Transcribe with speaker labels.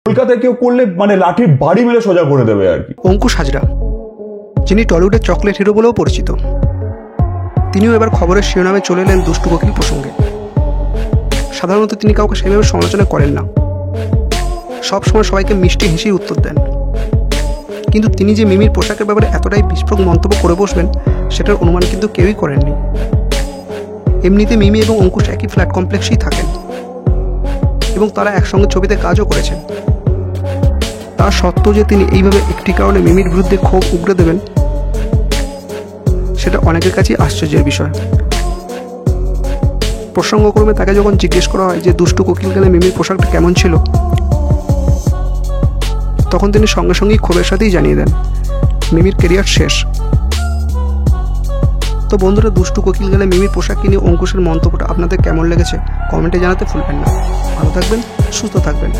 Speaker 1: কলকাতায় কেউ করলে মানে লাঠির বাড়ি মেরে সোজা করে দেবে আর কি।
Speaker 2: অঙ্কুশ হাজরা, যিনি টলিউডের চকলেট হিরো বলেও পরিচিত, তিনিও এবার খবরের শিরোনামে চলে এলেন দুষ্টু কোকিল প্রসঙ্গে। সাধারণত তিনি কাউকে সেভাবে সমালোচনা করেন না, সবসময় সবাইকে মিষ্টি হেসেই উত্তর দেন। কিন্তু তিনি যে মিমির পোশাকের ব্যাপারে এতটাই বিস্ফোরক মন্তব্য করে বসবেন সেটার অনুমান কিন্তু কেউই করেননি। এমনিতে মিমি এবং অঙ্কুশ একই ফ্ল্যাট কমপ্লেক্সেই থাকেন এবং তারা একসঙ্গে ছবিতে কাজও করেছেন। তা সত্ত্বেও যে তিনি এইভাবে একটি কারণে মিমির বিরুদ্ধে ক্ষোভ উগড়ে দেবেন, সেটা অনেকের কাছেই আশ্চর্যের বিষয়। প্রসঙ্গক্রমে তাকে যখন জিজ্ঞেস করা হয় যে দুষ্টু কোকিল গানে মিমির পোশাকটা কেমন ছিল, তখন তিনি সঙ্গে সঙ্গেই ক্ষোভের সাথেই জানিয়ে দেন মিমির কেরিয়ার শেষ। তো বন্ধুরা, দুষ্টু কোকিল গানে মিমির পোশাক নিয়ে অঙ্কুশের মন্তব্যটা আপনাদের কেমন লেগেছে কমেন্টে জানাতে ভুলবেন না। ভালো থাকবেন, সুস্থ থাকবেন।